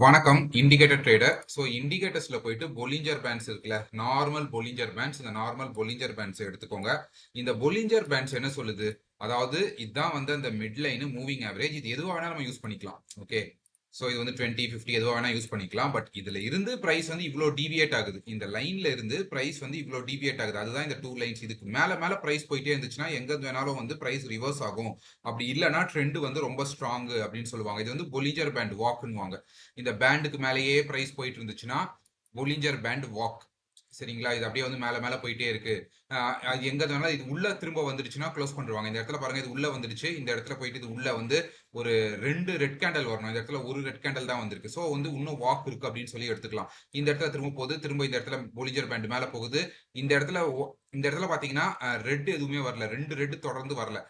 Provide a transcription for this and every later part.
வணக்கம் indicator trader. So இண்டிகேட்டர்ஸ்ல போயிட்டு Bollinger pants இருக்குல்ல, நார்மல் பொலிஞ்சர் பேண்ட்ஸ். இந்த நார்மல் பொலிஞ்சர் பேண்ட்ஸ் எடுத்துக்கோங்க. இந்த பொலிஞ்சர் பேண்ட்ஸ் என்ன சொல்லுது? அதாவது இதுதான் வந்து அந்த மிட் லைன் மூவிங் ஆவரேஜ். இது எதுவாக வேணா நம்ம யூஸ் பண்ணிக்கலாம். ஓகே, ஸோ இது வந்து 20 50 எதுவாக வேணா யூஸ் பண்ணிக்கலாம். பட் இதுல இருந்து பிரைஸ் வந்து இவ்வளோ டிவியேட் ஆகுது. இந்த லைன்ல இருந்து பிரைஸ் வந்து இவ்வளோ டிவியேட் ஆகுது. அதுதான் இந்த டூ லைன்ஸ். இதுக்கு மேல மேல பிரைஸ் போயிட்டே இருந்துச்சுன்னா எங்க வேணாலும் வந்து பிரைஸ் ரிவர்ஸ் ஆகும். அப்படி இல்லைன்னா ட்ரெண்ட் வந்து ரொம்ப ஸ்ட்ராங் அப்படின்னு சொல்லுவாங்க. இது வந்து பொலிஞ்சர் பேண்ட் வாக்குன்னுவாங்க. இந்த பேண்டுக்கு மேலேயே பிரைஸ் போயிட்டு இருந்துச்சுன்னா பொலிஞ்சர் பேண்ட் வாக். சரிங்களா? இது அப்படியே வந்து மேல மேல போயிட்டே இருக்கு. அது எங்க இருந்தாலும் இது உள்ள திரும்ப வந்துடுச்சுன்னா க்ளோஸ் பண்ணிருவாங்க. இந்த இடத்துல பாருங்க, இது உள்ள வந்துடுச்சு. இந்த இடத்துல போயிட்டு இது உள்ள வந்து ஒரு 2 ரெட் கேண்டல் வரணும். இந்த இடத்துல ஒரு ரெட் கேண்டல் தான் வந்திருக்கு. ஸோ வந்து இன்னும் வாக் இருக்கு அப்படின்னு சொல்லி எடுத்துக்கலாம். இந்த இடத்துல திரும்ப போகுது, திரும்ப இந்த இடத்துல பொலிஞ்சர் பேண்ட் மேல போகுது. இந்த இடத்துல இந்த இடத்துல பாத்தீங்கன்னா ரெட் எதுவுமே வரல, 2 ரெட் தொடர்ந்து வரல.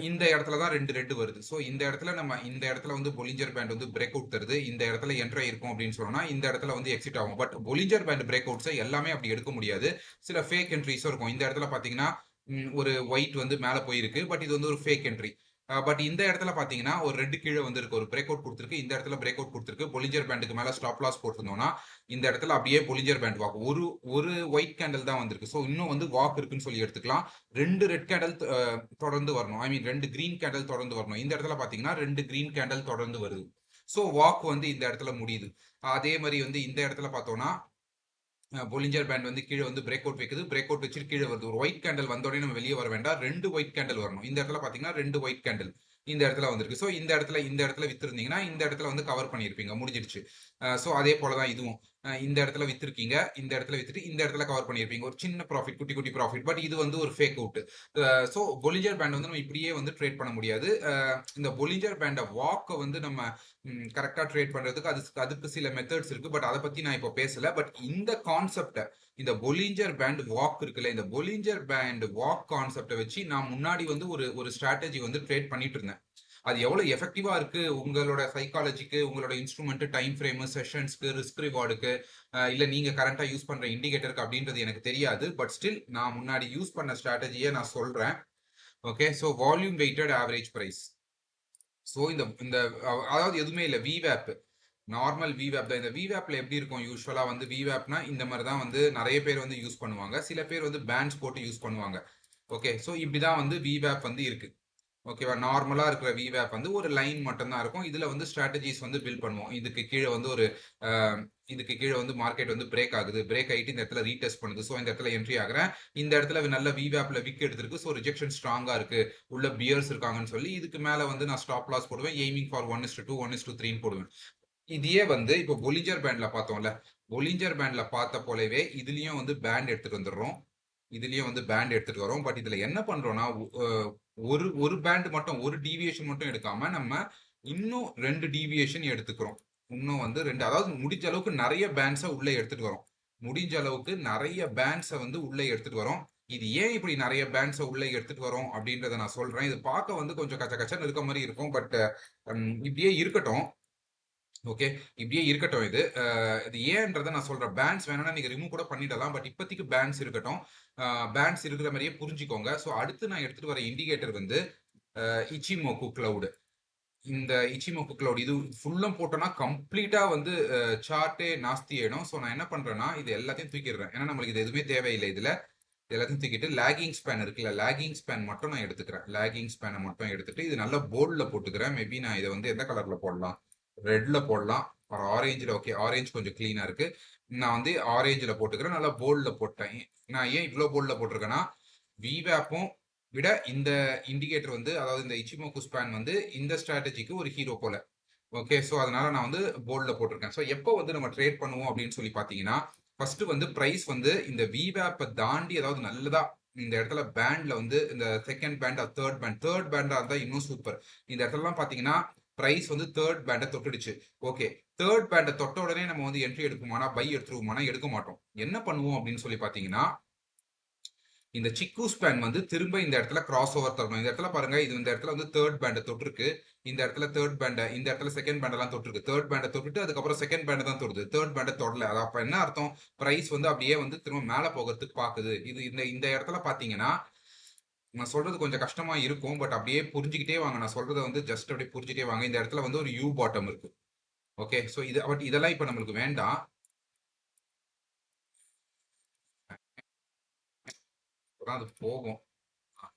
இந்த இடத்துல தான் 2 ரெட் வருது. ஸோ இந்த இடத்துல நம்ம இந்த இடத்துல வந்து பொலிஞ்சர் பேண்ட் வந்து பிரேக் அவுட் தருது. இந்த இடத்துல என்ட்ரி ஆயிருக்கும் அப்படின்னு சொன்னா இந்த இடத்துல வந்து எக்ஸிட் ஆகும். பட் பொலிஞ்சர் பேண்ட் பிரேக் அவுட்ஸை எல்லாமே அப்படி எடுக்க முடியாது. சில ஃபேக் என்ட்ரிஸும் இருக்கும். இந்த இடத்துல பாத்தீங்கன்னா ஒரு ஒயிட் வந்து மேல போயிருக்கு. பட் இது வந்து ஒரு ஃபேக் என்ட்ரி. பட் இந்த இடத்துல பாத்தீங்கன்னா ஒரு ரெட் கீழே வந்திருக்கு, ஒரு பிரேக் அவுட் கொடுத்துருக்கு. இந்த இடத்துல பிரேக் அவுட் கொடுத்துருக்கு. பொலிஞ்சர் பேண்டுக்கு மேல ஸ்டாப் லாஸ் போட்டிருந்தோம்னா இந்த இடத்துல அப்படியே பொலிஞ்சர் பேண்ட் வாக் ஒரு ஒரு ஒயிட் கேண்டல் தான் வந்திருக்கு. ஸோ இன்னும் வந்து வாக் இருக்குன்னு சொல்லி எடுத்துக்கலாம். 2 ரெட் கேண்டல் தொடர்ந்து வரணும். ஐ மீன் 2 கிரீன் கேண்டல் தொடர்ந்து வரணும். இந்த இடத்துல பாத்தீங்கன்னா 2 கிரீன் கேண்டல் தொடர்ந்து வருது. ஸோ வாக் வந்து இந்த இடத்துல முடியுது. அதே மாதிரி வந்து இந்த இடத்துல பார்த்தோம்னா பொலிஞ்சர் பேண்ட் வந்து கீழே வந்து பிரேக் அவுட் வைக்குது. பிரேக் அவுட் வச்சுட்டு கீழே வருது. ஒரு ஒயிட் கேண்டல் வந்த உடனே நம்ம வெளியே வர வேண்டாம். 2 ஒயிட் கேண்டல் வரணும். இந்த இடத்துல பாத்தீங்கன்னா 2 ஒயிட் கேண்டல் இந்த இடத்துல வந்திருக்கு. ஸோ இந்த இடத்துல வித்திருந்தீங்கன்னா இந்த இடத்துல வந்து கவர் பண்ணியிருப்பீங்க, முடிஞ்சிருச்சு. ஸோ அதே போலதான் இதுவும். இந்த இடத்துல வித்திருக்கீங்க, இந்த இடத்துல வித்துட்டு இந்த இடத்துல கவர் பண்ணியிருப்பீங்க. ஒரு சின்ன ப்ராஃபிட், குட்டி குட்டி ப்ராஃபிட். பட் இது வந்து ஒரு fake out. So Bollinger pant வந்து நம்ம இப்படியே வந்து ட்ரேட் பண்ண முடியாது. இந்த பொலிஞ்சர் பேண்ட வாக்க வந்து நம்ம கரெக்டா ட்ரேட் பண்றதுக்கு அதுக்கு சில மெத்தட்ஸ் இருக்கு. பட் அதை பத்தி நான் இப்போ பேசல. பட் இந்த கான்செப்ட, இந்த பொலிஞ்சர் பேண்ட் வாக் இருக்குல்ல, இந்த பொலிஞ்சர் பேண்ட் வாக் கான்செப்டை வச்சு நான் முன்னாடி வந்து ஒரு ஒரு ஸ்ட்ராட்டஜி வந்து ட்ரேட் பண்ணிட்டு இருந்தேன். அது எவ்வளவு எஃபெக்டிவா இருக்கு உங்களோட சைக்காலஜிக்கு, உங்களோட இன்ஸ்ட்ருமெண்ட், டைம் ஃப்ரேம், செஷன்ஸ்க்கு, ரிஸ்க் ரிவார்டுக்கு, இல்ல நீங்க கரண்டா யூஸ் பண்ற இண்டிகேட்டருக்கு அப்படின்றது எனக்கு தெரியாது. பட் ஸ்டில் நான் முன்னாடி யூஸ் பண்ண ஸ்ட்ராட்டஜியை நான் சொல்றேன். Okay, so volume weighted average price. So இந்த இந்த அதாவது எதுவுமே இல்லை, விவேப், நார்மல் விவேப் தான். இந்த விவேப்ல எப்படி இருக்கும்? யூஸ்வலா வந்து விவேப்னா இந்த மாதிரி தான் வந்து நிறைய பேர் வந்து யூஸ் பண்ணுவாங்க. சில பேர் வந்து பேண்ட்ஸ் போட்டு யூஸ் பண்ணுவாங்க. ஓகே, ஸோ இப்படிதான் வந்து விவேப் வந்து இருக்கு. ஓகேவா? நார்மலா இருக்கிற விவேப் வந்து ஒரு லைன் மட்டும் தான் இருக்கும். இதுல வந்து ஸ்ட்ராட்டஜிஸ் வந்து பில்ட் பண்ணுவோம். இதுக்கு கீழே வந்து ஒரு இதுக்கு கீழே வந்து மார்க்கெட் வந்து பிரேக் ஆகுது. பிரேக் ஆகிட்டு இந்த இடத்துல ரீடெஸ்ட் பண்ணுது. ஸோ இந்த இடத்துல என்ட்ரி ஆகுறேன். இந்த இடத்துல நல்ல விவேப்ல விக் எடுத்திருக்கு. ஸோ ரிஜெக்ஷன் ஸ்ட்ராங்கா இருக்கு, உள்ள பியர்ஸ் இருக்காங்கன்னு சொல்லி இதுக்கு மேல வந்து நான் ஸ்டாப் லாஸ் போடுவேன். எய்மிங் ஃபார் 1:2 1:3 போடுவேன். இதையே வந்து இப்போ பொலிஞ்சர் பேண்ட்ல பார்த்தோம்ல, பொலிஞ்சர் பேண்ட்ல பார்த்த போலவே இதுலயும் வந்து பேண்ட் எடுத்துட்டு வந்துடுறோம். இதுலயும் வந்து பேண்ட் எடுத்துட்டு வரோம். பட் இதுல என்ன பண்றோம்னா ஒரு ஒரு பேண்ட் மட்டும், ஒரு டீவியேஷன் மட்டும் எடுக்காம நம்ம இன்னும் 2 டீவியேஷன் எடுத்துக்கிறோம். இன்னும் வந்து 2, அதாவது முடிஞ்ச அளவுக்கு நிறைய பேண்ட்ஸை உள்ள எடுத்துட்டு வரோம். முடிஞ்ச அளவுக்கு நிறைய பேண்ட்ஸை வந்து உள்ள எடுத்துட்டு வரோம். இது ஏன் இப்படி நிறைய பேண்ட்ஸை உள்ள எடுத்துட்டு வரோம் அப்படின்றத நான் சொல்றேன். இது பார்க்க வந்து கொஞ்சம் கச்ச கச்சன்னு இருக்க மாதிரி இருக்கும். பட் இப்படியே இருக்கட்டும். ஓகே, இப்படியே இருக்கட்டும். இது ஏன்றதை நான் சொல்றேன். பேண்ட்ஸ் வேணும்னா நீங்க ரிமூவ் கூட பண்ணிடலாம். பட் இப்போதைக்கு பேண்ட்ஸ் இருக்கட்டும். பேண்ட்ஸ் இருக்கிற மாதிரியே புரிஞ்சுக்கோங்க. ஸோ அடுத்து நான் எடுத்துட்டு வர இண்டிகேட்டர் வந்து இச்சிமோக்கு கிளவுட். இந்த இச்சிமோக்கு கிளவுட் இது ஃபுல்லும் போட்டோம்னா கம்ப்ளீட்டா வந்து சார்ட்டே நாஸ்தி ஆயிடும். ஸோ நான் என்ன பண்றேன்னா இது எல்லாத்தையும் தூக்கிடுறேன். ஏன்னா நம்மளுக்கு இது எதுவுமே தேவையில்லை. இதுல எல்லாத்தையும் தூக்கிட்டு லேகிங் ஸ்பேன் இருக்குல்ல, லேகிங் ஸ்பேன் மட்டும் நான் எடுத்துக்கிறேன். லேகிங் ஸ்பேனை மட்டும் எடுத்துட்டு இது நல்லா போல்ட்ல போட்டுக்கிறேன். மேபி நான் இதை வந்து எந்த கலர்ல போடலாம்? ரெட்ல போடலாம், ஒரு ஆரேஞ்சில். ஓகே, ஆரேஞ்ச் கொஞ்சம் கிளீனா இருக்கு. நான் வந்து ஆரேஞ்சில் போட்டுக்கிறேன். நல்லா போல்ட்ல போட்டேன். நான் ஏன் இவ்வளோ போல்ட்ல போட்டிருக்கேன்னா விவேப்பும் விட இந்த இண்டிகேட்டர் வந்து, அதாவது இந்த இச்சிமோக்கு ஸ்பேன் வந்து இந்த ஸ்ட்ராட்டஜிக்கு ஒரு ஹீரோ போல. ஓகே, ஸோ அதனால நான் வந்து போல்ட்ல போட்டிருக்கேன். ஸோ எப்போ வந்து நம்ம ட்ரேட் பண்ணுவோம் அப்படின்னு சொல்லி பார்த்தீங்கன்னா, ஃபர்ஸ்ட் வந்து பிரைஸ் வந்து இந்த விவேப்பை தாண்டி, அதாவது நல்லதா இந்த இடத்துல பேண்ட்ல வந்து இந்த செகண்ட் பேண்ட், தேர்ட் பேண்டா இருந்தா இன்னும் சூப்பர். இந்த இடத்துலலாம் பாத்தீங்கன்னா பிரைஸ் வந்து தேர்ட் பேண்டை தொட்டுடுச்சு. ஓகே, தேர்ட் பேண்டை தொட்ட உடனே நம்ம வந்து என்ட்ரி எடுக்குமானா, பை எடுத்துருவோமானா எடுக்க மாட்டோம். என்ன பண்ணுவோம் அப்படின்னு சொல்லி பாத்தீங்கன்னா, இந்த சிக்கு ஸ்பேன் வந்து திரும்ப இந்த இடத்துல கிராஸ் ஓவர் தரணும். இந்த இடத்துல பாருங்க, இது இந்த இடத்துல வந்து தேர்ட் பேண்டை தொட்டிருக்கு. இந்த இடத்துல தேர்ட் பேண்டை, இந்த இடத்துல செகண்ட் பேண்டெல்லாம் தொட்டிருக்கு. தேர்ட் பேண்டை தொட்டுட்டு அதுக்கப்புறம் செகண்ட் பேண்டை தான் தொடுது. தேர்ட் பேண்டை தொடல. அது அப்ப என்ன அர்த்தம்? பிரைஸ் வந்து அப்படியே வந்து திரும்ப மேல போகிறதுக்கு பாக்குது. இது இந்த இந்த இடத்துல பாத்தீங்கன்னா நான் சொல்றது கொஞ்சம் கஷ்டமா இருக்கும். பட் அப்படியே புரிஞ்சுக்கிட்டே வாங்க. நான் சொல்றதை வந்து ஜஸ்ட் அப்படியே புரிஞ்சுட்டே வாங்க. இந்த இடத்துல வந்து ஒரு யூ பாட்டம் இருக்கு. ஓகே, ஸோ இது பட் இதெல்லாம் இப்போ நம்மளுக்கு வேண்டாம். அப்பதான் அது போகும்.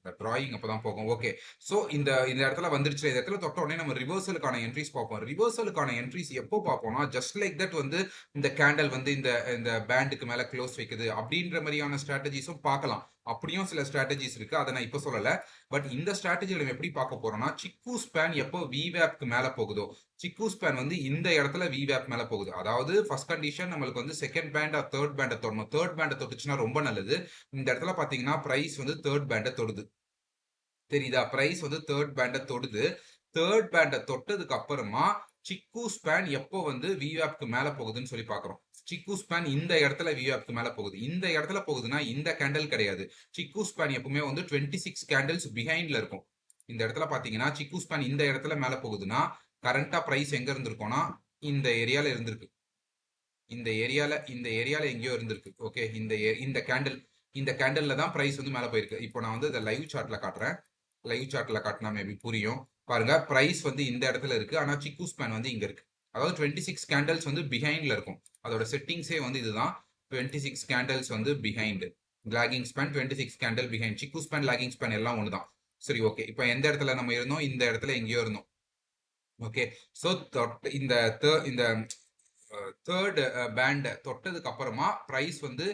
இந்த டிராயிங் அப்பதான் போகும். ஓகே, ஸோ இந்த இந்த இடத்துல வந்துருச்சு. இந்த இடத்துல தொட்ட உடனே நம்ம ரிவர்சலுக்கான என்ட்ரிஸ் பார்ப்போம். ரிவர்சலுக்கான என்ட்ரிஸ் எப்போ பார்ப்போம்னா, ஜஸ்ட் லைக் தட் வந்து இந்த கேண்டல் வந்து இந்த இந்த பேண்டுக்கு மேல க்ளோஸ் வைக்குது அப்படின்ற மாதிரியான ஸ்ட்ராட்டஜிஸும் பார்க்கலாம். அப்படியும் சில ஸ்ட்ராட்டஜிஸ் இருக்கு, அதை நான் இப்போ சொல்லல. பட் இந்த ஸ்ட்ராட்டஜியில் நம்ம எப்படி பார்க்க போறோம்னா, சிக்கு ஸ்பேன் எப்போ விவேப்க்கு மேல போகுதோ, சிக்கு ஸ்பேன் வந்து இந்த இடத்துல விவேப் மேல போகுது. அதாவது ஃபர்ஸ்ட் கண்டிஷன் நம்மளுக்கு வந்து செகண்ட் பேண்ட் ஆர் தேர்ட் பேண்டை தொடணும். தேர்ட் பேண்டை தொட்டுச்சுன்னா ரொம்ப நல்லது. இந்த இடத்துல பாத்தீங்கன்னா பிரைஸ் வந்து தேர்ட் பேண்டை தொடுது. தெரியுதா? பிரைஸ் வந்து தேர்ட் பேண்டை தொடுது. தேர்ட் பேண்டை தொட்டதுக்கு அப்புறமா சிக்கு ஸ்பேன் எப்போ வந்து விவேப்க்கு மேல போகுதுன்னு சொல்லி பாக்குறோம். சிக்கு ஸ்பேன் இந்த இடத்துல விவேப்க்கு மேல போகுது. இந்த இடத்துல போகுதுன்னா இந்த கேண்டல் கிடையாது. சிக்கு ஸ்பேன் எப்பவுமே வந்து 26 கேண்டல்ஸ் பிஹைண்ட்ல இருக்கும். இந்த இடத்துல பாத்தீங்கன்னா சிக்கு ஸ்பேன் இந்த இடத்துல மேல போகுதுன்னா கரண்டா பிரைஸ் எங்க இருந்திருக்கும்னா இந்த ஏரியால இருந்திருக்கு. இந்த ஏரியால எங்கேயோ இருந்திருக்கு. ஓகே, இந்த கேண்டில் இந்த கேண்டல்ல தான் பிரைஸ் வந்து மேல போயிருக்கு. இப்போ நான் வந்து இதை லைவ் சார்ட்ல காட்டுறேன். லைவ் சார்ட்ல காட்டினா மேபி புரியும். பாருங்க, பிரைஸ் வந்து இந்த இடத்துல இருக்கு, ஆனா சிக்கு ஸ்பேன் வந்து இங்க இருக்கு. அதாவது 26 கேண்டல்ஸ் வந்து பிஹைண்ட்ல இருக்கும். அதோட செட்டிங்ஸே வந்து இதுதான். 26 கேண்டல்ஸ் வந்து behind. Lagging span 26 candle behind. Chikou span lagging span எல்லாம் ஒண்ணுதான். சரி, ஓகே. இப்போ எந்த இடத்துல நம்ம இருந்தோம்? இந்த இடத்துல எங்கேயோ இருந்தோம். ஓகே, ஸோ இந்த இந்த தேர்ட் பேண்ட் தொட்டதுக்கு அப்புறமா பிரைஸ் வந்து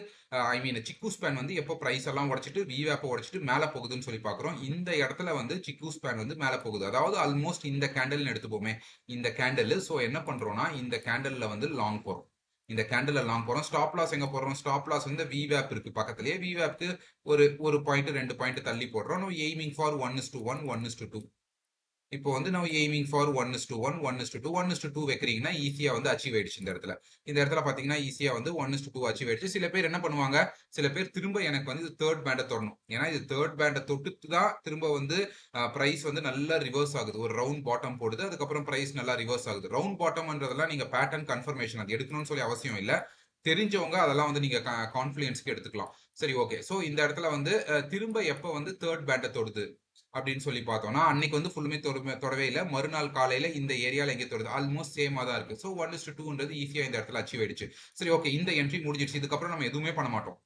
ஐ மீன் சிக்கு ஸ்பேன் வந்து எப்போ பிரைஸ் எல்லாம் உடைச்சிட்டு விவேப்பை உடைச்சிட்டு மேலே போகுதுன்னு சொல்லி பார்க்குறோம். இந்த இடத்துல வந்து சிக்கு ஸ்பேன் வந்து மேலே போகுது. அதாவது ஆல்மோஸ்ட் இந்த கேண்டல்னு எடுத்துப்போமே, இந்த கேண்டல். ஸோ என்ன பண்றோம்னா இந்த கேண்டல்ல வந்து லாங் போறோம். இந்த கேண்டல்ல லாங் போறோம். ஸ்டாப் லாஸ் எங்க போறோம்? ஸ்டாப் லாஸ் வந்து விவேப் இருக்கு பக்கத்துலயே. விவேப்க்கு ஒரு பாயிண்ட் 2 பாயிண்ட் தள்ளி போடுறோம். Aiming for 1:1 1:2. இப்போ வந்து நம்ம எய்மிங் ஃபார் 1:1 1:2 1:2 வைக்கிறீங்கன்னா ஈஸியா வந்து அச்சீவ் ஆயிடுச்சு. இந்த இடத்துல பாத்தீங்கன்னா ஈஸியா வந்து 1:2 அச்சீவ் ஆயிடுச்சு. சில பேர் என்ன பண்ணுவாங்க, சில பேர் திரும்ப எனக்கு வந்து தேர்ட் பேண்டை தொடணும். ஏன்னா இது தேர்ட் பேண்டை தொட்டுட்டு தான் திரும்ப வந்து பிரைஸ் வந்து நல்லா ரிவர்ஸ் ஆகுது. ஒரு ரவுண்ட் பாட்டம் போடுது, அதுக்கப்புறம் பிரைஸ் நல்லா ரிவர்ஸ் ஆகுது. ரவுண்ட் பாட்டம்ன்றதெல்லாம் நீங்க பேட்டர்ன் கன்ஃபர்மேஷன் அது எடுக்கணும்னு சொல்லி அவசியம் இல்லை. தெரிஞ்சவங்க அதெல்லாம் வந்து நீங்க கான்ஃபிடன்ஸ்க்கு எடுத்துக்கலாம். சரி, ஓகே. ஸோ இந்த இடத்துல வந்து திரும்ப எப்போ வந்து தேர்ட் பேண்டை தொடுது அப்படின்னு சொல்லி பார்த்தோம்னா, அன்னைக்கு வந்து ஃபுல்லுமே தொடவே இல்லை. மறுநாள் காலையில இந்த ஏரியால எங்கே தொடுது? ஆல்மோஸ்ட் சேமா தான் இருக்கு. ஸோ 1:2ன்றது ஈஸியா இந்த இடத்துல அச்சீவ் ஆயிடுச்சு. சரி, ஓகே. இந்த என்ட்ரி முடிஞ்சிடுச்சு. இதுக்கப்புறம் நம்ம எதுவுமே பண்ண மாட்டோம்.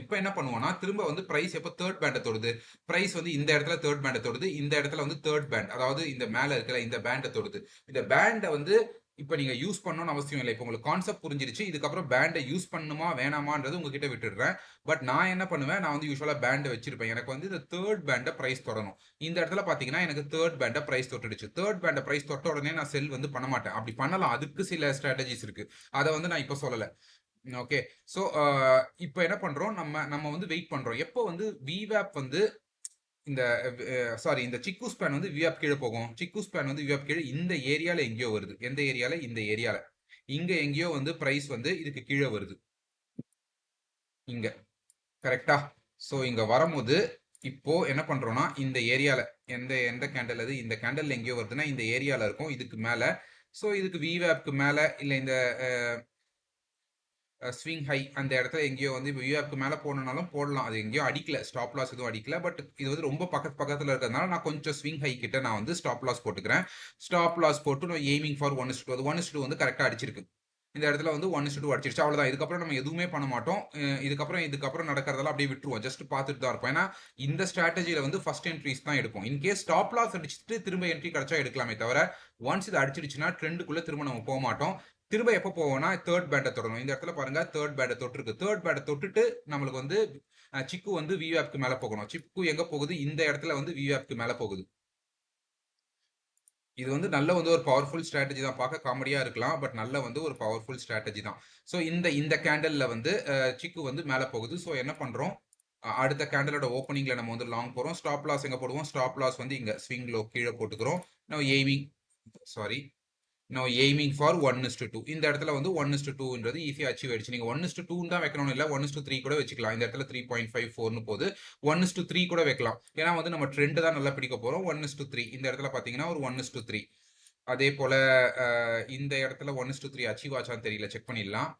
இப்போ என்ன பண்ணுவோம்னா, திரும்ப வந்து பிரைஸ் எப்போ தேர்ட் பேண்டை தொடுது? பிரைஸ் வந்து இந்த இடத்துல தேர்ட் பேண்டை தொடுது. இந்த இடத்துல வந்து தேர்ட் பேண்ட், அதாவது இந்த மேல இருக்கிற இந்த பேண்டை தொடுது. இந்த பேண்டை வந்து இப்போ நீங்க யூஸ் பண்ணணும்னு அவசியம் இல்லை. இப்போ உங்களுக்கு கான்செப்ட் புரிஞ்சிருச்சு. இதுக்கப்புறம் பேண்டை யூஸ் பண்ணுமா வேணாமான்றது உங்ககிட்ட விட்டுடுறேன். பட் நான் என்ன பண்ணுவேன், நான் வந்து யூஸ்வலா பேண்டை வச்சிருப்பேன். எனக்கு வந்து இந்த தேர்ட் பேண்டை பிரைஸ் தொடணும். இந்த இடத்துல பாத்தீங்கன்னா எனக்கு தேர்ட் பேண்டை பிரைஸ் தொட்டுடுச்சு. தேர்ட் பேண்டை பிரைஸ் தொட்ட உடனே நான் செல் வந்து பண்ண மாட்டேன். அப்படி பண்ணலாம், அதுக்கு சில ஸ்ட்ராட்டஜிஸ் இருக்கு. அதை வந்து நான் இப்போ சொல்லலை. ஓகே, ஸோ இப்போ என்ன பண்றோம், நம்ம நம்ம வந்து வெயிட் பண்றோம். எப்போ வந்து விவேப் வந்து இந்த சாரி இந்த சிக்கு ஸ்பேன் வந்து விவேப் கீழே போகும். சிக்கு ஸ்பேன் வந்து விவேப் கீழே இந்த ஏரியால எங்கேயோ வருது. எந்த ஏரியால? இந்த ஏரியால இங்க எங்கேயோ வந்து பிரைஸ் வந்து இதுக்கு கீழே வருது. இங்க கரெக்டா? ஸோ இங்க வரும்போது இப்போ என்ன பண்றோம்னா இந்த ஏரியால எந்த எந்த கேண்டல் அது? இந்த கேண்டல் எங்கேயோ வருதுன்னா இந்த ஏரியால இருக்கும், இதுக்கு மேல. ஸோ இதுக்கு விவேப்க்கு மேல இல்ல இந்த ஸ்விங் ஹை அந்த இடத்துல எங்கேயோ வந்து இப்போ யூஆப்க்கு மேலே போடணும்னாலும் போடலாம். அது எங்கேயோ அடிக்கல, ஸ்டாப் லாஸ் எதுவும் அடிக்கல. பட் இது வந்து ரொம்ப பக்கத்தில் இருக்கிறதுனால நான் கொஞ்சம் ஸ்விங் ஹை கிட்ட நான் வந்து ஸ்டாப் லாஸ் போட்டுக்கிறேன். ஸ்டாப் லாஸ் போட்டு நான் எய்மிங் ஃபார் 1:2. அது 1:2 வந்து கரெக்டாக அடிச்சிருக்கு. இந்த இடத்துல வந்து 1:2 அடிச்சிருச்சு. அவ்வளோதான். இதுக்கப்புறம் நம்ம எதுவுமே பண்ண மாட்டோம். இதுக்கப்புறம் நடக்கிறதெல்லாம் அப்படியே விட்டுருவோம். ஜஸ்ட் பார்த்துட்டு தான் இருப்போம். ஏன்னா இந்த ஸ்ட்ராட்டஜியில் வந்து ஃபர்ஸ்ட் என்ட்ரிஸ் தான் எடுப்போம். இன்கேஸ் ஸ்டாப் லாஸ் அடிச்சுட்டு திரும்ப என்ட்ரி கிடைச்சா எடுக்கலாமே தவிர, ஒன்ஸ் இது அடிச்சிருச்சுன்னா ட்ரெண்டுக்குள்ள திரும்ப நம்ம போக மாட்டோம். திரும்ப எப்போ போவோம்னா தேர்ட் பேண்டை தொடரும். இந்த இடத்துல பாருங்க, தேர்ட் பேண்டை தொட்டுருக்கு. தேர்ட் பேண்டை தொட்டுட்டு நம்மளுக்கு வந்து சிக்கு வந்து விவேப்க்கு மேல போகணும். சிக்கு எங்க போகுது? இந்த இடத்துல வந்து விவேப்க்கு மேல போகுது. இது வந்து நல்ல வந்து ஒரு பவர்ஃபுல் ஸ்ட்ராட்டஜி தான். பார்க்க காமெடியா இருக்கலாம், பட் நல்ல வந்து ஒரு பவர்ஃபுல் ஸ்ட்ராட்டஜி தான். ஸோ இந்த இந்த கேண்டல்ல வந்து சிக்கு வந்து மேல போகுது. ஸோ என்ன பண்றோம், அடுத்த கேண்டலோட ஓப்பனிங்ல நம்ம வந்து லாங் போறோம். ஸ்டாப் லாஸ் எங்க போடுவோம்? ஸ்டாப் லாஸ் வந்து இங்க ஸ்விங் லோ கீழே போட்டுக்கிறோம். நம்ம எய்மிங் சாரி நான் எய்மிங் ஃபார் 1:2. இந்த இடத்துல வந்து 1:2ன்றது ஈஸியாக அச்சீவ் ஆயிடுச்சு. நீங்க 1:2 தான் வைக்கணும் இல்லை, 1:3 கூட வச்சுக்கலாம். இந்த இடத்துல 3.54ன்னு போகுது. 1:3 கூட வைக்கலாம். ஏன்னா வந்து நம்ம ட்ரெண்ட் தான் நல்லா பிடிக்க போறோம். 1:3 இந்த இடத்துல பாத்தீங்கன்னா ஒரு 1:3. அதே போல இந்த இடத்துல 1:3 அச்சீவ் ஆச்சான்னு தெரியல, செக் பண்ணிடலாம்.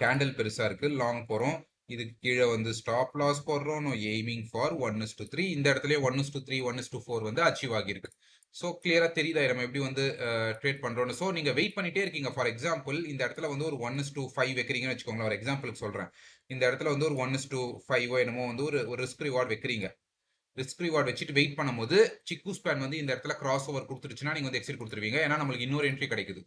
கேண்டில் பெருசா இருக்கு, லாங் போறோம். இதுக்கு கீழே வந்து ஸ்டாப் லாஸ் போடுறோம். Aiming for 1:3. இந்த இடத்துல 1:3 1:4 வந்து அச்சீவ் ஆகியிருக்கு. ஸோ கிளியரா தெரியுதா நம்ம எப்படி வந்து ட்ரேட் பண்றோம்னு. ஸோ நீங்க வெயிட் பண்ணிட்டே இருக்கீங்க. ஃபார் எக்ஸாம்பிள் இந்த இடத்துல வந்து ஒரு 1:5 வைக்கிறீங்கன்னு வச்சுக்கோங்களேன். ஒரு எக்ஸாம்பிளுக்கு சொல்றேன். இந்த இடத்துல வந்து ஒரு 1:5 என்னமோ வந்து ஒரு ஒரு ரிஸ்க் ரிவார்ட் வைக்கிறீங்க. ரிஸ்க் ரிவார்ட் வச்சுட்டு வெயிட் பண்ணும்போது சிக்கு ஸ்பேன் வந்து இந்த இடத்துல கிராஸ் ஓவர் கொடுத்துருச்சுன்னா நீங்க வந்து எக்ஸிட் கொடுத்துருவீங்க. ஏன்னா நம்மளுக்கு இன்னொரு என்ட்ரி கிடைக்குது.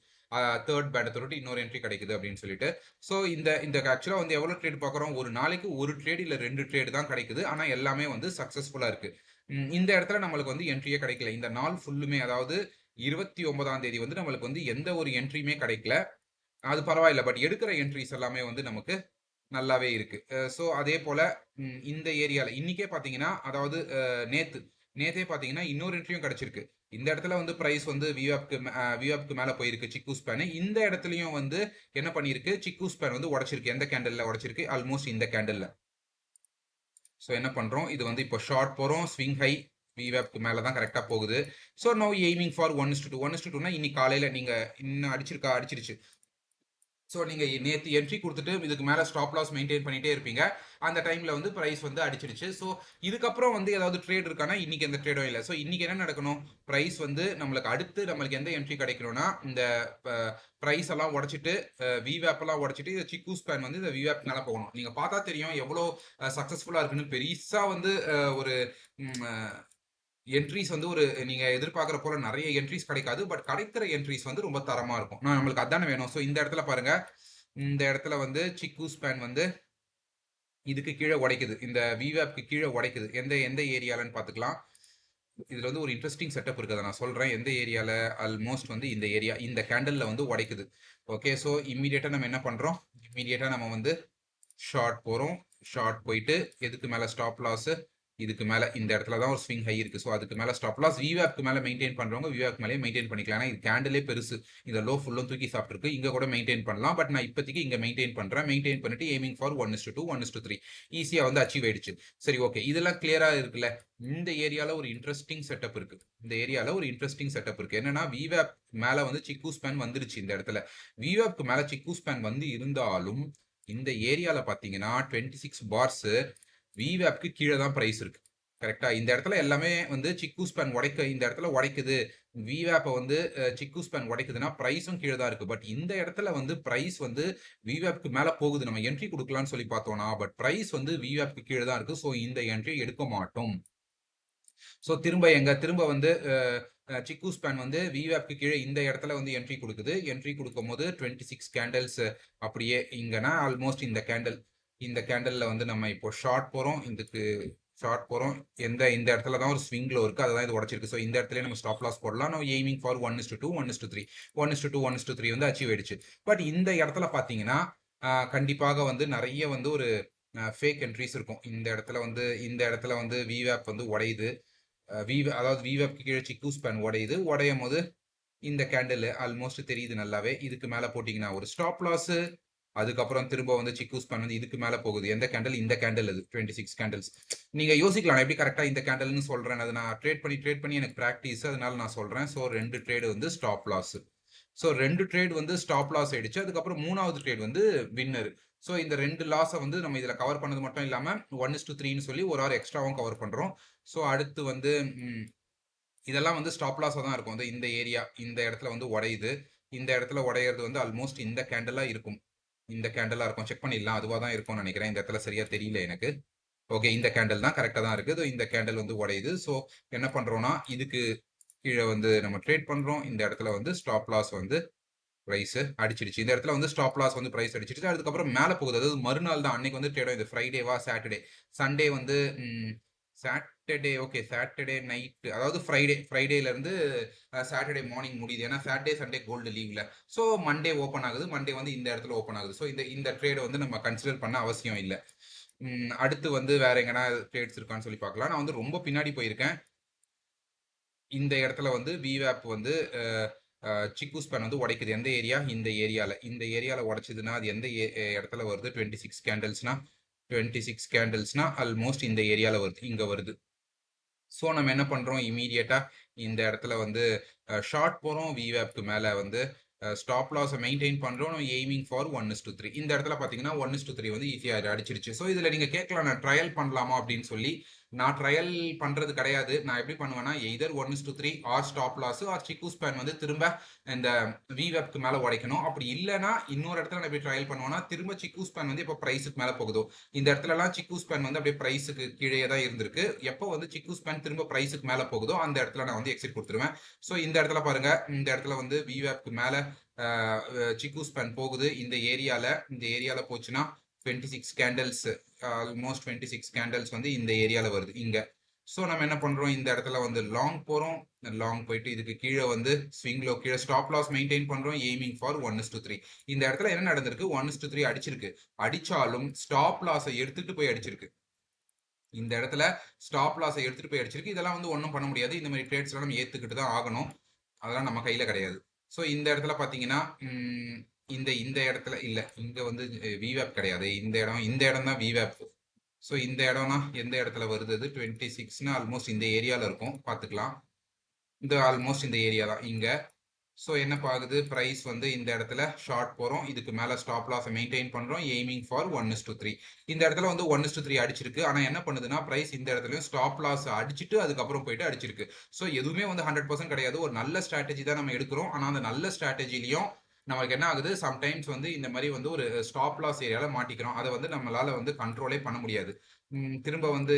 தேர்ட் பேட்டை தொட்டு இன்னொரு என்ட்ரி கிடைக்குது அப்படின்னு சொல்லிட்டு. ஸோ இந்த இந்த ஆக்சுவலா வந்து எவ்வளவு ட்ரேட் பார்க்குறோம், ஒரு நாளைக்கு ஒரு ட்ரேட் இல்ல 2 ட்ரேட் தான் கிடைக்குது. ஆனா எல்லாமே வந்து சக்சஸ்ஃபுல்லா இருக்கு. இந்த இடத்துல நம்மளுக்கு வந்து என்ட்ரியே கிடைக்கல. இந்த நாள் ஃபுல்லுமே, அதாவது 29ஆம் தேதி வந்து நம்மளுக்கு வந்து எந்த ஒரு என்ட்ரியுமே கிடைக்கல. அது பரவாயில்ல. பட் எடுக்கிற என்ட்ரிஸ் எல்லாமே வந்து நமக்கு நல்லாவே இருக்கு. ஸோ அதே போல இந்த ஏரியால இன்னைக்கே பார்த்தீங்கன்னா, அதாவது நேத்தே பார்த்தீங்கன்னா இன்னொரு என்ட்ரியும் கிடைச்சிருக்கு. இந்த இடத்துல வந்து பிரைஸ் வந்து விவாப்க்கு மேல போயிருக்கு சிக்கு ஸ்பேன். இந்த இடத்துலயும் வந்து என்ன பண்ணியிருக்கு, சிக்கு ஸ்பேன் வந்து உடைச்சிருக்கு. எந்த கேண்டல்ல உடைச்சிருக்கு? ஆல்மோஸ்ட் இந்த கேண்டல்ல. ஸோ என்ன பண்றோம், இது வந்து இப்போ ஷார்ட் போறோம், ஸ்விங் ஹை விவேப்க்கு மேல தான் கரெக்டா போகுது. So now aiming for 1:2. 1:2னா இன்னைக்கு காலையில நீங்க இன்னும் அடிச்சிருச்சு. ஸோ நீங்க நேற்று என்ட்ரி கொடுத்துட்டு இதுக்கு மேல ஸ்டாப் லாஸ் மெயின்டைன் பண்ணிட்டே இருப்பீங்க. அந்த டைம்ல வந்து பிரைஸ் வந்து அடிச்சிருச்சு. ஸோ இதுக்கப்புறம் வந்து ஏதாவது ட்ரேட் இருக்கானா, இன்னைக்கு எந்த ட்ரேடும் இல்லை. ஸோ இன்னைக்கு என்ன நடக்கணும், பிரைஸ் வந்து நம்மளுக்கு அடுத்து நம்மளுக்கு எந்த என்ட்ரி கிடைக்கணும்னா, இந்த பிரைஸ் எல்லாம் உடைச்சிட்டு விவேப் எல்லாம் உடைச்சிட்டு இந்த சிக்கு ஸ்பேன் வந்து இந்த விவேப் மேல போகணும். நீங்க பார்த்தா தெரியும் எவ்வளோ சக்சஸ்ஃபுல்லா இருக்குன்னு. பெருசா வந்து ஒரு என்ட்ரிஸ் வந்து ஒரு நீங்க எதிர்பார்க்குற போல நிறைய என்ட்ரிஸ் கிடைக்காது. பட் கிடைக்கிற என்ட்ரிஸ் வந்து ரொம்ப தரமா இருக்கும். நம்மளுக்கு அதானே வேணும். ஸோ இந்த இடத்துல பாருங்க, இந்த இடத்துல வந்து சிக்கு ஸ்பேன் வந்து இதுக்கு கீழே உடைக்குது. இந்த விவேப்க்கு கீழே உடைக்குது. எந்த எந்த ஏரியாலன்னு பார்த்துக்கலாம். இதுல வந்து ஒரு இன்ட்ரெஸ்டிங் செட்டப் இருக்குது. நான் சொல்றேன் எந்த ஏரியால. ஆல்மோஸ்ட் வந்து இந்த ஏரியா, இந்த கேண்டல்ல வந்து உடைக்குது. ஓகே, ஸோ இம்மீடியட்டா நம்ம என்ன பண்றோம், இம்மீடியட்டா நம்ம வந்து ஷார்ட் போறோம். ஷார்ட் போயிட்டு எதுக்கு மேல ஸ்டாப் லாஸ், இதுக்கு மேல இந்த இடத்துல தான் ஒரு ஸ்விங் ஹை இருக்கு. ஸோ அதுக்கு மேல ஸ்டாப் லாஸ். விவேப்க்கு மேல மெயின்டைன் பண்றவங்க விவேப் மேலே மெயின்டைன் பண்ணிக்கலாம். ஏன்னா இது கேண்டிலே பெருசு. இந்த லோ ஃபுல்லும் தூக்கி சாப்பிட்டுருக்கு. இங்க கூட மெயின்டைன் பண்ணலாம். பட் நான் இப்போதைக்கு இங்க மெயின்டைன் பண்றேன். மெயின்டைன் பண்ணிட்டு எய்மிங் ஃபார் 1:2, 1:3 ஈஸியா வந்து அச்சீவ் ஆயிடுச்சு. சரி, ஓகே, இதெல்லாம் கிளியரா இருக்குல்ல. இந்த ஏரியால ஒரு இன்ட்ரெஸ்டிங் செட்டப் இருக்கு. இந்த ஏரியால ஒரு இன்ட்ரெஸ்டிங் செட்டப் இருக்கு. என்னன்னா விவேப் மேல வந்து சிக்கு ஸ்பேன் வந்துருச்சு. இந்த இடத்துல விவேப்க்கு மேல சிக்கு ஸ்பேன் வந்து இருந்தாலும் இந்த ஏரியால பாத்தீங்கன்னா 26 பார்ஸ் விவேப்க்கு கீழே தான் பிரைஸ் இருக்கு. கரெக்டா? இந்த இடத்துல எல்லாமே வந்து சிக்கு ஸ்பேன் உடைக்க, இந்த இடத்துல உடைக்குது விவேப்பை வந்து சிக்கு ஸ்பேன் உடைக்குதுன்னா பிரைஸும் கீழே தான் இருக்கு. பட் இந்த இடத்துல வந்து பிரைஸ் வந்து விவேப்க்கு மேல போகுது. நம்ம என்ட்ரி கொடுக்கலாம்னு சொல்லி பார்த்தோம்னா, பட் பிரைஸ் வந்து விவேப்க்கு கீழே தான் இருக்கு. ஸோ இந்த என்ட்ரி எடுக்க மாட்டோம். ஸோ திரும்ப வந்து சிக்கு ஸ்பேன் வந்து விவேப்க்கு கீழே இந்த இடத்துல வந்து என்ட்ரி கொடுக்குது. என்ட்ரி கொடுக்கும் போது 26 கேண்டல்ஸ் அப்படியே இங்கன்னா ஆல்மோஸ்ட் இந்த கேண்டல்ல வந்து நம்ம இப்போ ஷார்ட் போறோம். இதுக்கு ஷார்ட் போறோம். இந்த இடத்துல தான் ஒரு ஸ்விங்ல இருக்கு. அதான் இது உடைச்சிருக்கு. ஸோ இந்த இடத்துல நம்ம ஸ்டாப் லாஸ் போடலாம். நம்ம எய்மிங் ஃபார் 1:2, 1:3, 1:2 வந்து அச்சீவ் ஆயிடுச்சு. பட் இந்த இடத்துல பாத்தீங்கன்னா கண்டிப்பாக வந்து நிறைய வந்து ஒரு ஃபேக் என்ட்ரிஸ் இருக்கும். இந்த இடத்துல வந்து விவேப் வந்து உடையுது. அதாவது விவேப்க்கு கீழே சிக்கு ஸ்பேன் உடையுது. உடையும் போது இந்த கேண்டில் ஆல்மோஸ்ட் தெரியுது நல்லாவே. இதுக்கு மேல போட்டீங்கன்னா ஒரு ஸ்டாப் லாஸ். அதுக்கப்புறம் திரும்ப வந்து சிக்கு ஸ்பேன் வந்து இதுக்கு மேல போகுது. எந்த கேண்டில்? இந்த கேண்டில். அது 26 கேண்டில்ஸ். நீங்க யோசிக்கலாம் எப்படி கரெக்டா இந்த கேண்டில்னு சொல்றேன். அது நான் ட்ரேட் பண்ணி எனக்கு பிராக்டிஸ், அதனால நான் சொல்றேன். ஸோ 2 ட்ரேடு வந்து ஸ்டாப் லாஸ். ஸோ 2 ட்ரேட் வந்து ஸ்டாப் லாஸ் ஆயிடுச்சு. அதுக்கப்புறம் 3வது ட்ரேட் வந்து வின்னர். ஸோ இந்த 2 லாஸை வந்து நம்ம இதில் கவர் பண்ணது மட்டும் இல்லாமல் 1:3ன்னு சொல்லி ஒரு ஆர் எக்ஸ்ட்ராவும் கவர் பண்ணுறோம். ஸோ அடுத்து வந்து இதெல்லாம் வந்து ஸ்டாப் லாஸாக தான் இருக்கும். இந்த ஏரியா, இந்த இடத்துல வந்து உடையுது. இந்த இடத்துல உடையிறது வந்து ஆல்மோஸ்ட் இந்த கேண்டலாக இருக்கும். இந்த கேண்டலாக இருக்கும். செக் பண்ணிடலாம். அதுவாக தான் இருக்கும்னு நினைக்கிறேன். இந்த இடத்துல சரியா தெரியல எனக்கு. ஓகே, இந்த கேண்டல் தான் கரெக்டாக தான் இருக்குது. இந்த கேண்டல் வந்து உடையுது. ஸோ என்ன பண்ணுறோம்னா, இதுக்கு கீழே வந்து நம்ம ட்ரேட் பண்ணுறோம். இந்த இடத்துல வந்து ஸ்டாப் லாஸ் வந்து பிரைஸ் அடிச்சிடுச்சு. இந்த இடத்துல வந்து ஸ்டாப் லாஸ் வந்து பிரைஸ் அடிச்சிடுச்சு. அதுக்கப்புறம் மேல போகுது. அதாவது மறுநாள் தான். அன்னைக்கு வந்து ட்ரேட். இது ஃப்ரைடேவா சாட்டர்டே, சண்டே வந்து சாட்டர்டே. ஓகே, சாட்டர்டே நைட், அதாவது ஃப்ரைடேல இருந்து சாட்டர்டே மார்னிங் முடியுது. ஏன்னா சாட்டர்டே சண்டே கோல்டு லீவ்ல. ஸோ மண்டே ஓப்பன் ஆகுது. மண்டே வந்து இந்த இடத்துல ஓப்பன் ஆகுது. ஸோ இந்த ட்ரேடை வந்து நம்ம கன்சிடர் பண்ண அவசியம் இல்லை. அடுத்து வந்து வேற எங்கன்னா ட்ரேட்ஸ் இருக்கான்னு சொல்லி பார்க்கலாம். நான் வந்து ரொம்ப பின்னாடி போயிருக்கேன். இந்த இடத்துல வந்து விவேப் வந்து சிக்கு ஸ்பேன் வந்து உடைக்குது. எந்த ஏரியா? இந்த ஏரியால உடைச்சதுன்னா அது எந்த இடத்துல வருது? 26 கேண்டல்ஸ்னா ஆல்மோஸ்ட் இந்த ஏரியால வருது, இங்க வருது. ஸோ நம்ம என்ன பண்றோம், இமீடியட்டா இந்த இடத்துல வந்து ஷார்ட் போறோம். விவேப்க்கு மேல வந்து ஸ்டாப் லாஸை மெயின்டைன் பண்றோம். Aiming for 1:3. இந்த இடத்துல பாத்தீங்கன்னா 1:3 வந்து ஈஸியா அடிச்சிருச்சு. ஸோ இதுல நீங்க கேட்கலாம், நான் ட்ரையல் பண்ணலாமா அப்படின்னு சொல்லி. நான் ட்ரையல் பண்றது கிடையாது. நான் எப்படி பண்ணுவேன்னா either 1:3 or stop loss or chikou span வந்து திரும்ப இந்த விவேப்க்கு மேல உடைக்கணும். அப்படி இல்லைன்னா இன்னொரு இடத்துல நான் எப்படி ட்ரையல் பண்ணுவேன்னா திரும்ப சிக்கு ஸ்பேன் வந்து இப்போ பிரைஸுக்கு மேல போகுதோ இந்த இடத்துல எல்லாம் சிக்கு ஸ்பேன் வந்து அப்படியே பிரைஸுக்கு கீழே தான் இருந்திருக்கு. எப்போ வந்து சிக்கு ஸ்பேன் திரும்ப பிரைஸுக்கு மேல போகுதோ அந்த இடத்துல நான் வந்து எக்ஸிட் கொடுத்துருவேன். ஸோ இந்த இடத்துல பாருங்க, இந்த இடத்துல வந்து விவேப்க்கு மேல சிக்கு ஸ்பேன் போகுது. இந்த ஏரியால போச்சுன்னா 26 கேண்டல்ஸ், ஆல்மோஸ்ட் 26 கேண்டல்ஸ் வந்து இந்த ஏரியால வருது இங்க. ஸோ நம்ம என்ன பண்றோம், இந்த இடத்துல வந்து லாங் போறோம். லாங் போயிட்டு இதுக்கு கீழே வந்து ஸ்விங்லோ கீழே ஸ்டாப் லாஸ் மெயின்டைன் பண்றோம், எய்மிங் ஃபார் 1:3. இந்த இடத்துல என்ன நடந்திருக்கு, 1:3 அடிச்சிருக்கு. அடிச்சாலும் ஸ்டாப் லாஸை எடுத்துட்டு போய் அடிச்சிருக்கு. இந்த இடத்துல ஸ்டாப் லாஸை எடுத்துட்டு போய் அடிச்சிருக்கு. இதெல்லாம் வந்து ஒன்றும் பண்ண முடியாது. இந்த மாதிரி ட்ரேட்ஸ் எல்லாம் நம்ம ஏத்துக்கிட்டு தான் ஆகணும். அதெல்லாம் நம்ம கையில கிடையாது. ஸோ இந்த இடத்துல பாத்தீங்கன்னா இந்த இந்த இடத்துல இல்ல, இங்க வந்து விவேப் கிடையாது. இந்த இடம் தான் விவேப். ஸோ இந்த இடம்னா எந்த இடத்துல வருது, 26னா ஆல்மோஸ்ட் இந்த ஏரியால இருக்கும், பார்த்துக்கலாம். இந்த ஆல்மோஸ்ட் இந்த ஏரியா தான் இங்க. ஸோ என்ன ஆகுது, பிரைஸ் வந்து இந்த இடத்துல ஷார்ட் போறோம், இதுக்கு மேல ஸ்டாப் லாஸை மெயின்டைன் பண்றோம், எய்மிங் ஃபார் 1:3. இந்த இடத்துல வந்து 1:3 அடிச்சிருக்கு. ஆனா என்ன பண்ணுதுன்னா பிரைஸ் இந்த இடத்துல ஸ்டாப் லாஸ் அடிச்சுட்டு அதுக்கப்புறம் போயிட்டு அடிச்சிருக்கு. ஸோ எதுவுமே வந்து 100% கிடையாது. ஒரு நல்ல ஸ்ட்ராட்டஜி தான் நம்ம எடுக்கிறோம். ஆனா அந்த நல்ல ஸ்ட்ராட்டஜிலையும் நமக்கு என்ன ஆகுது, சம்டைம்ஸ் வந்து இந்த மாதிரி வந்து ஒரு ஸ்டாப் லாஸ் ஏரியால மாட்டிக்கிறோம். அதை வந்து நம்மளால வந்து கண்ட்ரோலே பண்ண முடியாது. திரும்ப வந்து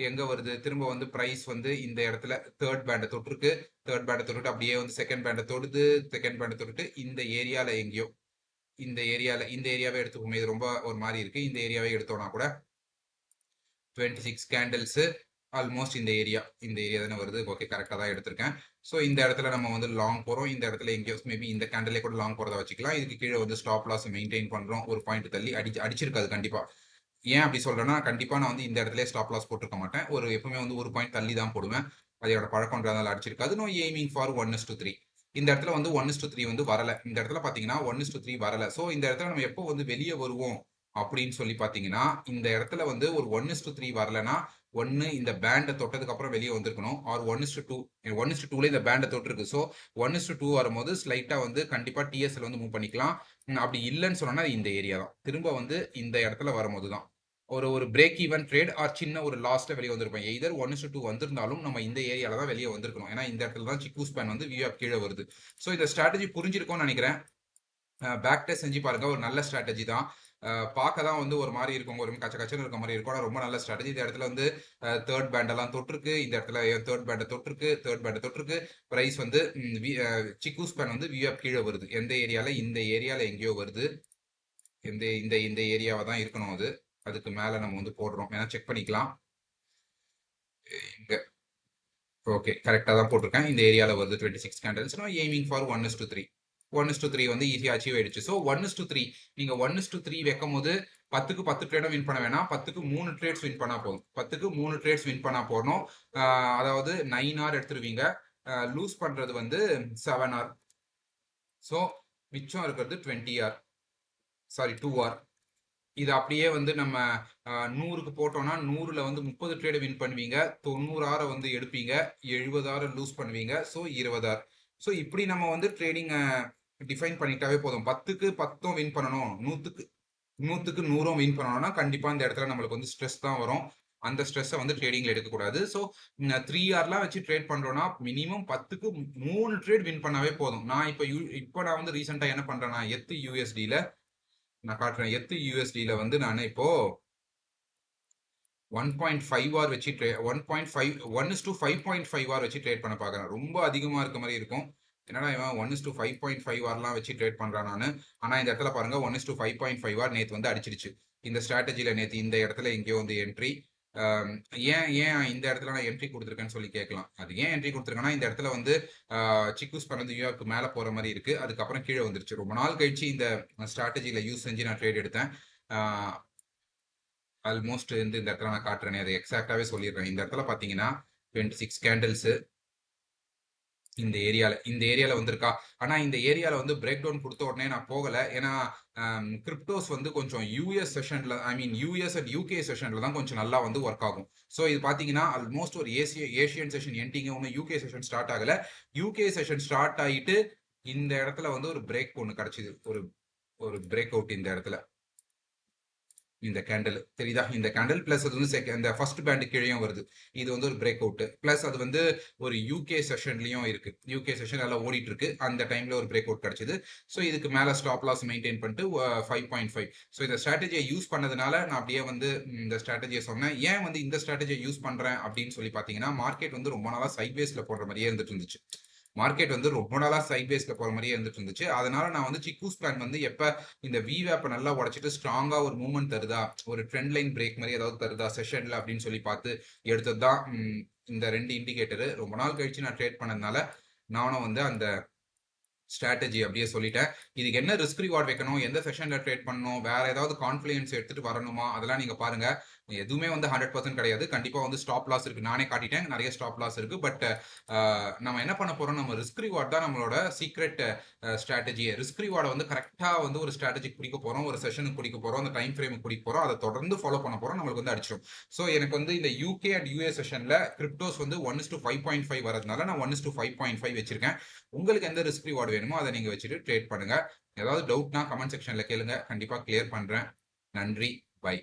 எங்க வருது, திரும்ப வந்து பிரைஸ் வந்து இந்த இடத்துல தேர்ட் பேண்டை தொட்டிருக்கு. தேர்ட் பேண்டை தொட்டுட்டு அப்படியே வந்து செகண்ட் பேண்டை தொடுது. செகண்ட் பேண்டை தொட்டுட்டு இந்த ஏரியால எங்கேயோ, இந்த ஏரியாவே எடுத்துக்கோமே, இது ரொம்ப ஒரு மாதிரி இருக்கு. இந்த ஏரியாவே எடுத்தோம்னா கூட 26 கேண்டில்ஸ் ஆல்மோஸ்ட் இந்த ஏரியா தானே வருது. ஓகே, கரெக்டாக தான் எடுத்திருக்கேன். ஸோ இந்த இடத்துல நம்ம வந்து லாங் போகிறோம். இந்த இடத்துல எங்கேயோ மேபி இந்த கேண்டிலே கூட லாங் போகிறத வச்சுக்கலாம். இதுக்கு கீழே வந்து ஸ்டாப் லாஸ் மெயின்டைன் பண்ணுறோம். ஒரு பாயிண்ட் தள்ளி அடிச்சிருக்காது கண்டிப்பாக. ஏன் அப்படி சொல்றேன்னா, கண்டிப்பா நான் வந்து இந்த இடத்துல ஸ்டாப் லாஸ் போட்டிருக்க மாட்டேன். எப்பவுமே வந்து ஒரு பாயிண்ட் தள்ளி தான் போடுவேன். அது என்னோட பழக்கம்ன்றதால அடிச்சிருக்காது. No aiming for 1:3. இந்த இடத்துல வந்து 1:3 வந்து வரல. இந்த இடத்துல பாத்தீங்கன்னா 1:3 வரல. ஸோ இந்த இடத்துல நம்ம எப்போ வந்து வெளியே வருவோம் அப்படின்னு சொல்லி பாத்தீங்கன்னா, இந்த இடத்துல வந்து ஒரு 1:3 வரலன்னா, ஒன்னு இந்த பேண்டை தொட்டதுக்கு அப்புறம் வெளியே வந்திருக்கணும். ஆர் 1:2, 1:2ல இந்த பேண்டை தொட்டிருக்கு. ஸோ 1:2 வரும்போது ஸ்லைட்டா வந்து கண்டிப்பா டிஎஸ்எல் வந்து மூவ் பண்ணிக்கலாம். அப்படி இல்லைன்னு சொன்னா இந்த ஏரியா தான் திரும்ப வந்து இந்த இடத்துல வரும்போது தான் ஒரு பிரேக் ஈவன் ட்ரேட் ஆர் சின்ன ஒரு லாஸ்ட்ல வெளியே வந்திருப்போம். எய்தர் 1:2 வந்திருந்தாலும் நம்ம இந்த ஏரியால தான் வெளியே வந்திருக்கணும். ஏன்னா இந்த இடத்துல தான் சிக்கு ஸ்பேன் வந்து வியூ கீழே வருது. ஸோ இந்த ஸ்ட்ராட்டஜி புரிஞ்சிருக்கும்னு நினைக்கிறேன். பேக் டெஸ்ட் செஞ்சு பாருங்க, ஒரு நல்ல ஸ்ட்ராட்டஜி தான். பார்க்க தான் வந்து ஒரு மாதிரி இருக்கும், ஒரு கச்ச கச்சன்னு இருக்க மாதிரி இருக்கும். ஆனால் ரொம்ப நல்ல ஸ்ட்ராட்டஜி. இந்த இடத்துல வந்து தேர்ட் பேண்டெல்லாம் தொட்டிருக்கு. இந்த இடத்துல தேர்ட் பேண்டை தொட்டிருக்கு. பிரைஸ் வந்து சிக்கு ஸ்பேன் வந்து வியூ கீழே வருது. எந்த ஏரியால, இந்த ஏரியால எங்கேயோ வருது. இந்த இந்த இந்த ஏரியாவை தான் இருக்கணும். அதுக்கு மேல நம்ம வந்து போடுறோம், ஏன்னா செக் பண்ணிக்கலாம். இங்க ஓகே, கரெக்டா தான் போட்டிருக்கேன். இந்த ஏரியால வருது 26 கேண்டல்ஸ். Aiming for 1:3. 1:3 வந்து ஈஸியா அச்சீவ் ஆயிடுச்சு. ஸோ 1:3 நீங்க 1:3 வைக்கும் போது 10க்கு 10 ட்ரேடும் வின் பண்ண வேணாம், 10க்கு 3 ட்ரேட்ஸ் வின் பண்ணா போதும். 10க்கு 3 ட்ரேட்ஸ் வின் பண்ணா போறோம். அதாவது 9 hour எடுத்துருவீங்க. லூஸ் பண்றது வந்து 7 hour. ஸோ மிச்சம் இருக்கிறது 20 hour, சாரி 2 hour. இது அப்படியே வந்து நம்ம 100க்கு போட்டோம்னா 100ல வந்து 30 ட்ரேடு வின் பண்ணுவீங்க. 90 வந்து எடுப்பீங்க. 70 லூஸ் பண்ணுவீங்க. ஸோ 20. ஸோ இப்படி நம்ம வந்து ட்ரேடிங் டிஃபைன் பண்ணிட்டாவே போதும். 10க்கு 10 வின் பண்ணணும், 100க்கு 100 வின் பண்ணணும்னா கண்டிப்பா இந்த இடத்துல நம்மளுக்கு வந்து ஸ்ட்ரெஸ் தான் வரும். அந்த ஸ்ட்ரெஸ்ஸை வந்து ட்ரேடிங்ல எடுக்கக்கூடாது. ஸோ 3 hourலாம் வச்சு ட்ரேட் பண்றோம்னா மினிமம் 10க்கு 3 ட்ரேட் வின் பண்ணாவே போதும். நான் இப்போ நான் வந்து ரீசெண்டா என்ன பண்றேன்னா, எத்து யூஎஸ்டில நான் காட்டுறேன். எத்து யூஎஸ்டில வந்து நான் இப்போ 1.5 hour வச்சு 1:5 hour வச்சு ட்ரேட் பண்ண பார்க்குறேன். ரொம்ப அதிகமா இருக்க மாதிரி இருக்கும். என்னடா இவன் 1:5.5 hourலாம் வச்சு ட்ரேட் பண்றான் நானு. ஆனா இந்த இடத்துல பாருங்க 1:5.5 hour நேத்து வந்து அடிச்சிருச்சு. இந்த ஸ்ட்ராட்டஜில நேத்து இந்த இடத்துல எங்கேயோ வந்து என்ட்ரி. ஏன் ஏன் இந்த இடத்துல நான் என்ட்ரி கொடுத்துருக்கேன்னு சொல்லி கேட்கலாம். அது ஏன் என்ட்ரி கொடுத்துருக்கேன்னா, இந்த இடத்துல வந்து சிக்கூஸ் பண்ணது யூஆர்க்கு மேலே போற மாதிரி இருக்கு. அதுக்கப்புறம் கீழே வந்துருச்சு. ரொம்ப நாள் கழிச்சு இந்த ஸ்ட்ராட்டஜில யூஸ் செஞ்சு நான் ட்ரேட் எடுத்தேன். ஆல்மோஸ்ட் வந்து இந்த இடத்துல நான் காட்டுறேனே, அதை எக்ஸாக்டாவே சொல்லிடுறேன். இந்த இடத்துல பாத்தீங்கன்னா 26 கேண்டில்ஸ் இந்த ஏரியால வந்திருக்கா. ஆனா இந்த ஏரியால வந்து பிரேக் டவுன் கொடுத்த உடனே நான் போகல. ஏன்னா கிரிப்டோஸ் வந்து கொஞ்சம் யூஎஸ் செஷன்ல, I mean US and UK செஷன்ல தான் கொஞ்சம் நல்லா வந்து ஒர்க் ஆகும். ஸோ இது பாத்தீங்கன்னா ஆல்மோஸ்ட் ஒரு ஏஷியன் செஷன் எண்டிங்க, ஒன்று யூகே செஷன் ஸ்டார்ட் ஆகல. யூகே செஷன் ஸ்டார்ட் ஆகிட்டு இந்த இடத்துல வந்து ஒரு பிரேக் ஒன்று கிடைச்சிது, ஒரு பிரேக் அவுட் இந்த இடத்துல. இந்த கேண்டில் தெரியுதா? இந்த கேண்டில் பிளஸ் அது வந்து இந்த ஃபர்ஸ்ட் பேண்ட் கீழேயும் வருது. இது வந்து ஒரு பிரேக் அவுட். பிளஸ் அது வந்து ஒரு யூகே செஷன்லயும் இருக்கு. யூகே செஷன் எல்லாம் ஓடிட்டு இருக்கு. அந்த டைம்ல ஒரு பிரேக் அவுட் கிடைச்சது. ஸோ இதுக்கு மேல ஸ்டாப் லாஸ் மெயின்டைன் பண்ணிட்டு 5.5. ஸோ இந்த ஸ்ட்ராட்டஜியை யூஸ் பண்ணதுனால நான் அப்படியே வந்து இந்த ஸ்ட்ராட்டஜியை சொன்னேன். ஏன் வந்து இந்த ஸ்ட்ராட்டஜியை யூஸ் பண்றேன் அப்படின்னு சொல்லி பாத்தீங்கன்னா, மார்க்கெட் வந்து ரொம்ப நாளா சைட்வேஸ்ல போடுற மாதிரியே இருந்துட்டு இருந்துச்சு. மார்க்கெட் வந்து ரொம்ப நாளா சைட்வேஸ்ல போற மாதிரியே இருந்துட்டு இருந்துச்சு. அதனால நான் வந்து சிக்கூஸ் பிளான் வந்து எப்ப இந்த விவேப்ப நல்லா உடைச்சிட்டு ஸ்ட்ராங்கா ஒரு மூவ்மெண்ட் தருதா, ஒரு ட்ரெண்ட் லைன் பிரேக் மாதிரி ஏதாவது தருதா செஷன்ல அப்படின்னு சொல்லி பார்த்து எடுத்தது தான் இந்த 2 இண்டிகேட்டர். ரொம்ப நாள் கழிச்சு நான் ட்ரேட் பண்ணதுனால நானும் வந்து அந்த ஸ்ட்ராட்டஜி அப்படியே சொல்லிட்டேன். இதுக்கு என்ன ரிஸ்க் ரிவார்ட் வைக்கணும், எந்த செஷன்ல ட்ரேட் பண்ணணும், வேற ஏதாவது கான்ஃபிடன்ஸ் எடுத்துட்டு வரணுமா, அதெல்லாம் நீங்க பாருங்க. எதுவுமே வந்து 100% கிடையாது. கண்டிப்பா வந்து ஸ்டாப் லாஸ் இருக்கு. நானே காட்டிட்டேன். நிறைய ஸ்டாப் லாஸ் இருக்கு. பட் நம்ம என்ன பண்ண போறோம், நம்ம ரிஸ்க் ரிவார்ட் தான் நம்மளோட சீக்ரெட் ஸ்ட்ராட்டஜி. ரிஸ்க் ரிவார்டை வந்து கரெக்டா வந்து ஒரு ஸ்ட்ராட்டஜிக்கு பிடிக்க போறோம், ஒரு செஷனுக்கு பிடிக்க போறோம், அந்த டைம் ஃப்ரேமுக்கு பிடிக்க போறோம், அதை தொடர்ந்து ஃபாலோ பண்ண போறோம், நம்மளுக்கு வந்து அடிச்சிடும். ஸோ எனக்கு வந்து இந்த யூகே அண்ட் யூஎஸ் செஷன்ல கிரிப்டோஸ் வந்து 1:5.5 வரதுனால நான் 1:5.5 வச்சிருக்கேன். உங்களுக்கு எந்த ரிஸ்க் ரிவார்டு வேணுமோ அதை நீங்க வச்சுட்டு ட்ரேட் பண்ணுங்க. ஏதாவது டவுட்னா கமெண்ட் செக்ஷன்ல கேளுங்க, கண்டிப்பா கிளியர் பண்றேன். நன்றி, பை.